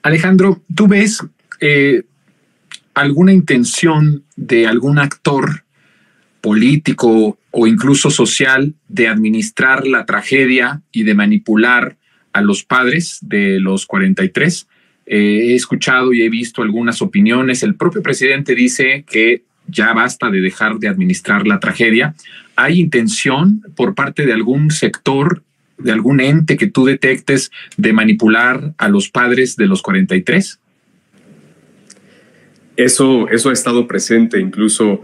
Alejandro, ¿tú ves alguna intención de algún actor político o incluso social de administrar la tragedia y de manipular a los padres de los 43? He escuchado y he visto algunas opiniones. El propio presidente dice que ya basta de dejar de administrar la tragedia. ¿Hay intención por parte de algún sector, de algún ente que tú detectes, de manipular a los padres de los 43? Eso ha estado presente incluso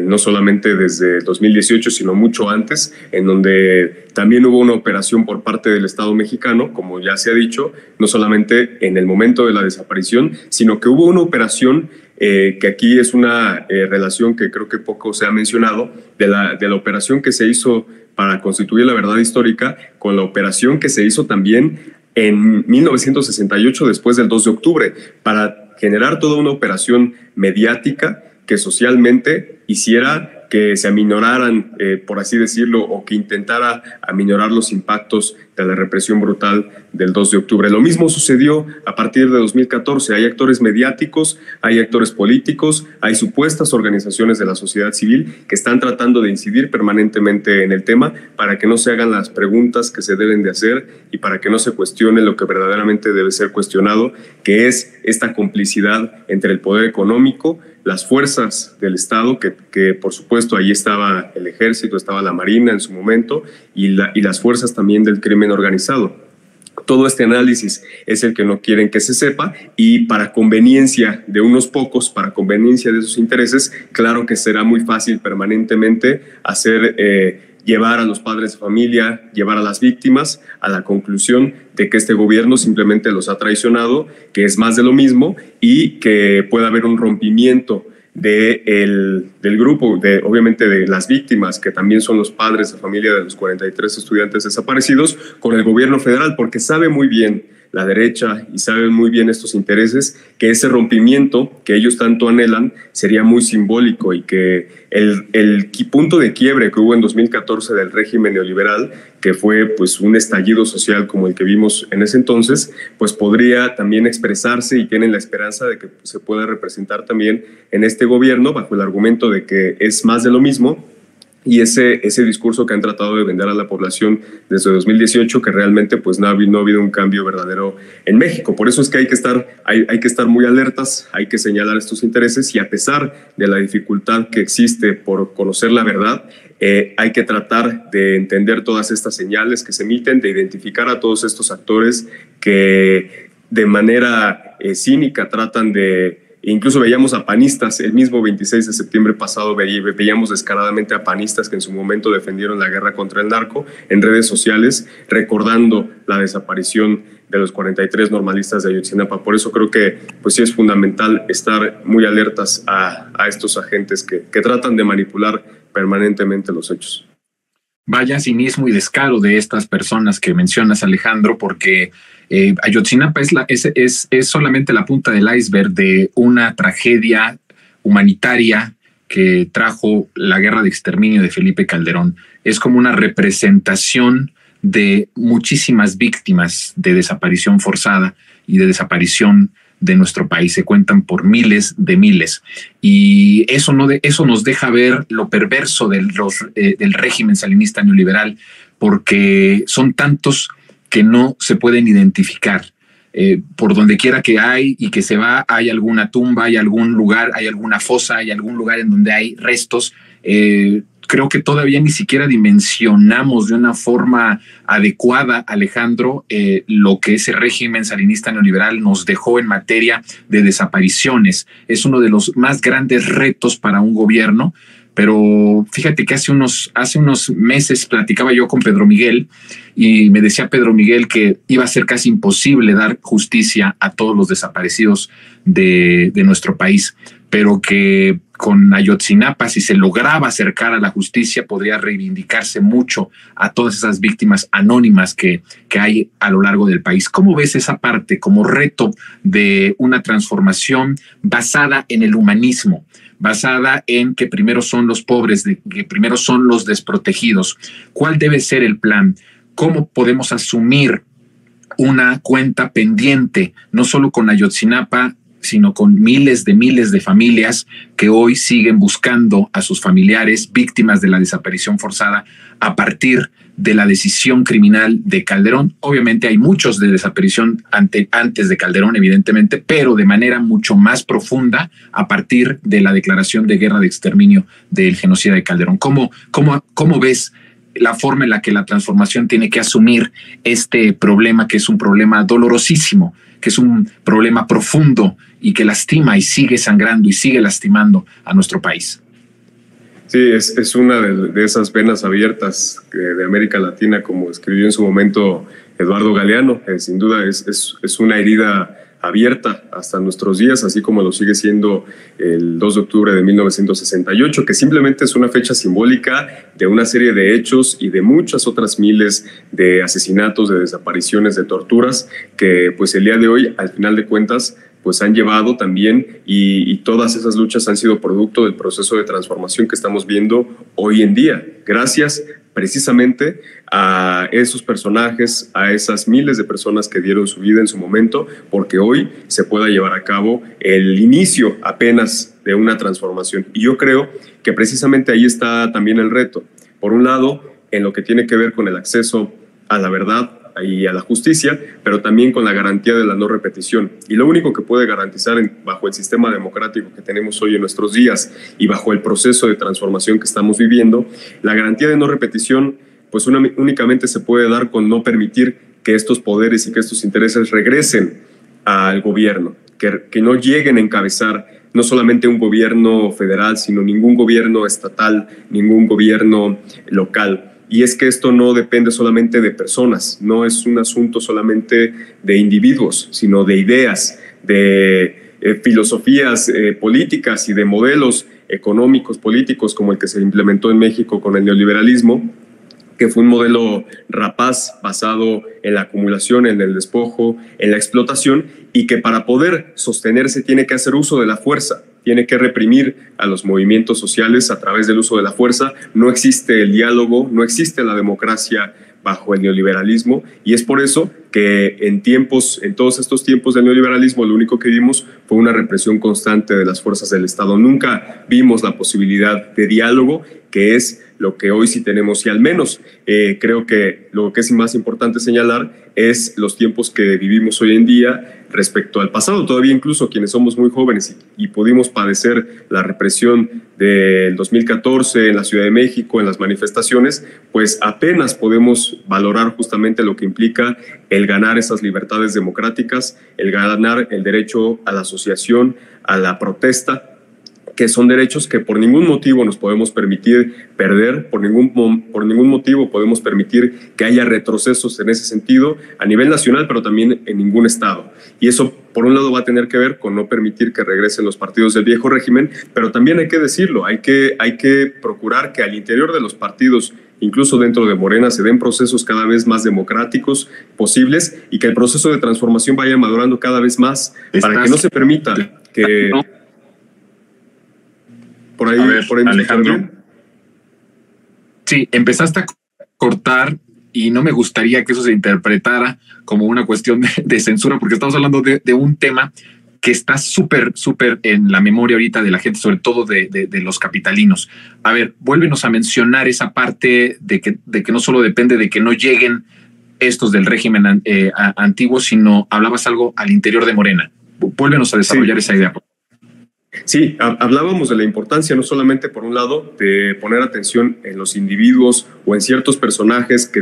no solamente desde 2018, sino mucho antes, en donde también hubo una operación por parte del Estado mexicano, como ya se ha dicho, no solamente en el momento de la desaparición, sino que hubo una operación que aquí es una relación que creo que poco se ha mencionado, de la operación que se hizo para constituir la verdad histórica, con la operación que se hizo también en 1968, después del 2 de octubre, para generar toda una operación mediática que socialmente hiciera que se aminoraran, por así decirlo, o que intentara aminorar los impactos de la represión brutal del 2 de octubre. Lo mismo sucedió a partir de 2014. Hay actores mediáticos, hay actores políticos, hay supuestas organizaciones de la sociedad civil que están tratando de incidir permanentemente en el tema para que no se hagan las preguntas que se deben de hacer y para que no se cuestione lo que verdaderamente debe ser cuestionado, que es esta complicidad entre el poder económico, las fuerzas del Estado, que por supuesto ahí estaba el Ejército, estaba la Marina en su momento, y las fuerzas también del crimen organizado. Todo este análisis es el que no quieren que se sepa, y para conveniencia de unos pocos, para conveniencia de sus intereses, claro que será muy fácil permanentemente llevar a los padres de familia, llevar a las víctimas a la conclusión de que este gobierno simplemente los ha traicionado, que es más de lo mismo y que puede haber un rompimiento del grupo, obviamente de las víctimas, que también son los padres de familia de los 43 estudiantes desaparecidos, con el gobierno federal, porque sabe muy bien la derecha y saben muy bien estos intereses que ese rompimiento que ellos tanto anhelan sería muy simbólico, y que el punto de quiebre que hubo en 2014 del régimen neoliberal, que fue pues un estallido social como el que vimos en ese entonces, pues podría también expresarse, y tienen la esperanza de que se pueda representar también en este gobierno bajo el argumento de que es más de lo mismo. Y ese discurso que han tratado de vender a la población desde 2018, que realmente pues no ha habido un cambio verdadero en México. Por eso es que hay que estar muy alertas, hay que señalar estos intereses, y a pesar de la dificultad que existe por conocer la verdad, hay que tratar de entender todas estas señales que se emiten, de identificar a todos estos actores que de manera cínica tratan de... Incluso veíamos a panistas, el mismo 26 de septiembre pasado veíamos descaradamente a panistas que en su momento defendieron la guerra contra el narco en redes sociales, recordando la desaparición de los 43 normalistas de Ayotzinapa. Por eso creo que pues sí es fundamental estar muy alertas a estos agentes que tratan de manipular permanentemente los hechos. Vaya cinismo y descaro de estas personas que mencionas, Alejandro, porque Ayotzinapa es solamente la punta del iceberg de una tragedia humanitaria que trajo la guerra de exterminio de Felipe Calderón. Es como una representación de muchísimas víctimas de desaparición forzada y de desaparición de nuestro país. Se cuentan por miles de miles. Y eso nos deja ver lo perverso del régimen salinista neoliberal, porque son tantos que no se pueden identificar. Por donde quiera que hay y que se va, hay alguna tumba, hay algún lugar, hay alguna fosa, hay algún lugar en donde hay restos. Creo que todavía ni siquiera dimensionamos de una forma adecuada, Alejandro, lo que ese régimen salinista neoliberal nos dejó en materia de desapariciones. Es uno de los más grandes retos para un gobierno, pero fíjate que hace unos meses platicaba yo con Pedro Miguel, y me decía Pedro Miguel que iba a ser casi imposible dar justicia a todos los desaparecidos de nuestro país, pero que con Ayotzinapa, si se lograba acercar a la justicia, podría reivindicarse mucho a todas esas víctimas anónimas que hay a lo largo del país. ¿Cómo ves esa parte como reto de una transformación basada en el humanismo, basada en que primero son los pobres, que primero son los desprotegidos? ¿Cuál debe ser el plan? ¿Cómo podemos asumir una cuenta pendiente, no solo con Ayotzinapa, sino con miles de familias que hoy siguen buscando a sus familiares víctimas de la desaparición forzada a partir de la decisión criminal de Calderón. Obviamente hay muchos de desaparición antes de Calderón, evidentemente, pero de manera mucho más profunda a partir de la declaración de guerra de exterminio del genocida de Calderón. ¿Cómo ves la forma en la que la transformación tiene que asumir este problema, que es un problema dolorosísimo, que es un problema profundo y que lastima y sigue sangrando y sigue lastimando a nuestro país? Sí, es una de esas venas abiertas de América Latina, como escribió en su momento Eduardo Galeano. Sin duda es una herida abierta hasta nuestros días, así como lo sigue siendo el 2 de octubre de 1968, que simplemente es una fecha simbólica de una serie de hechos y de muchas otras miles de asesinatos, de desapariciones, de torturas, que pues el día de hoy, al final de cuentas, pues han llevado también, y todas esas luchas han sido producto del proceso de transformación que estamos viendo hoy en día, gracias precisamente a esos personajes, a esas miles de personas que dieron su vida en su momento, porque hoy se pueda llevar a cabo el inicio apenas de una transformación. Y yo creo que precisamente ahí está también el reto. Por un lado, en lo que tiene que ver con el acceso a la verdad y a la justicia, pero también con la garantía de la no repetición. Y lo único que puede garantizar bajo el sistema democrático que tenemos hoy en nuestros días y bajo el proceso de transformación que estamos viviendo, la garantía de no repetición pues únicamente se puede dar con no permitir que estos poderes y que estos intereses regresen al gobierno, que no lleguen a encabezar no solamente un gobierno federal, sino ningún gobierno estatal, ningún gobierno local. Y es que esto no depende solamente de personas, no es un asunto solamente de individuos, sino de ideas, de filosofías políticas y de modelos económicos, políticos, como el que se implementó en México con el neoliberalismo, que fue un modelo rapaz basado en la acumulación, en el despojo, en la explotación, y que para poder sostenerse tiene que hacer uso de la fuerza, tiene que reprimir a los movimientos sociales a través del uso de la fuerza. No existe el diálogo, no existe la democracia bajo el neoliberalismo, y es por eso que en todos estos tiempos del neoliberalismo, lo único que vimos fue una represión constante de las fuerzas del Estado. Nunca vimos la posibilidad de diálogo, que es lo que hoy sí tenemos, y al menos creo que lo que es más importante señalar es los tiempos que vivimos hoy en día respecto al pasado. Todavía incluso quienes somos muy jóvenes y pudimos padecer la represión del 2014 en la Ciudad de México, en las manifestaciones, pues apenas podemos valorar justamente lo que implica el ganar esas libertades democráticas, el ganar el derecho a la asociación, a la protesta, que son derechos que por ningún motivo nos podemos permitir perder, por ningún motivo podemos permitir que haya retrocesos en ese sentido a nivel nacional, pero también en ningún estado. Y eso, por un lado, va a tener que ver con no permitir que regresen los partidos del viejo régimen, pero también hay que decirlo, hay que procurar que al interior de los partidos, incluso dentro de Morena, se den procesos cada vez más democráticos posibles y que el proceso de transformación vaya madurando cada vez más para que no se permita que... Por ahí, Alejandro. Sí, empezaste a cortar y no me gustaría que eso se interpretara como una cuestión de censura, porque estamos hablando de un tema que está súper en la memoria ahorita de la gente, sobre todo de los capitalinos. A ver, vuélvenos a mencionar esa parte de que no solo depende de que no lleguen estos del régimen antiguo, sino hablabas algo al interior de Morena. Vuélvenos a desarrollar esa idea. Sí, hablábamos de la importancia no solamente, por un lado, de poner atención en los individuos o en ciertos personajes que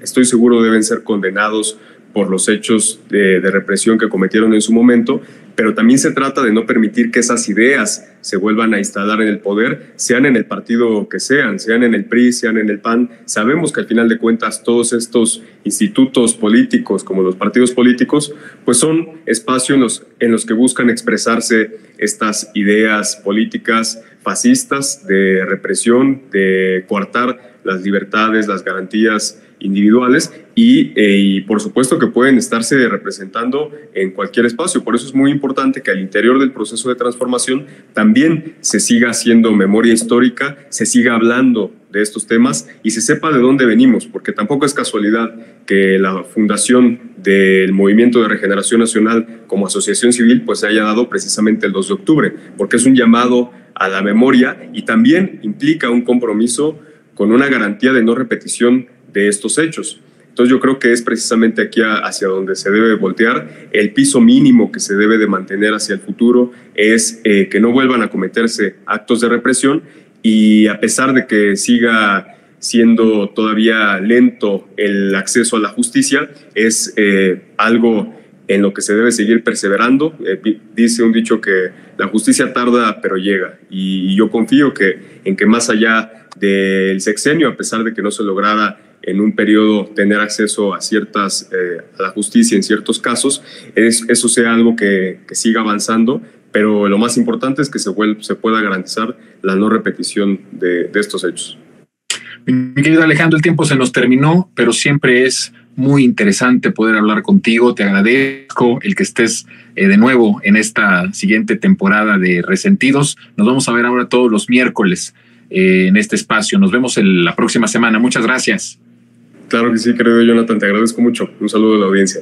estoy seguro, deben ser condenados por los hechos de represión que cometieron en su momento, pero también se trata de no permitir que esas ideas se vuelvan a instalar en el poder, sean en el partido que sean en el PRI, sean en el PAN. Sabemos que al final de cuentas todos estos institutos políticos, como los partidos políticos, pues son espacios en los que buscan expresarse estas ideas políticas fascistas de represión, de coartar las libertades, las garantías individuales y por supuesto que pueden estarse representando en cualquier espacio. Por eso es muy importante que al interior del proceso de transformación también se siga haciendo memoria histórica, se siga hablando de estos temas y se sepa de dónde venimos, porque tampoco es casualidad que la fundación del Movimiento de Regeneración Nacional como asociación civil pues se haya dado precisamente el 2 de octubre, porque es un llamado a la memoria y también implica un compromiso con una garantía de no repetición de estos hechos. Entonces yo creo que es precisamente aquí hacia donde se debe voltear. El piso mínimo que se debe de mantener hacia el futuro es que no vuelvan a cometerse actos de represión y a pesar de que siga siendo todavía lento el acceso a la justicia, es algo en lo que se debe seguir perseverando. Dice un dicho que la justicia tarda pero llega y yo confío en que más allá del sexenio, a pesar de que no se lograra en un periodo tener acceso a la justicia en ciertos casos, eso sea algo que siga avanzando, pero lo más importante es que se pueda garantizar la no repetición de estos hechos. Mi querido Alejandro, el tiempo se nos terminó, pero siempre es muy interesante poder hablar contigo. Te agradezco el que estés de nuevo en esta siguiente temporada de Resentidos. Nos vamos a ver ahora todos los miércoles en este espacio. Nos vemos la próxima semana. Muchas gracias. Claro que sí, querido Jonathan, te agradezco mucho. Un saludo a la audiencia.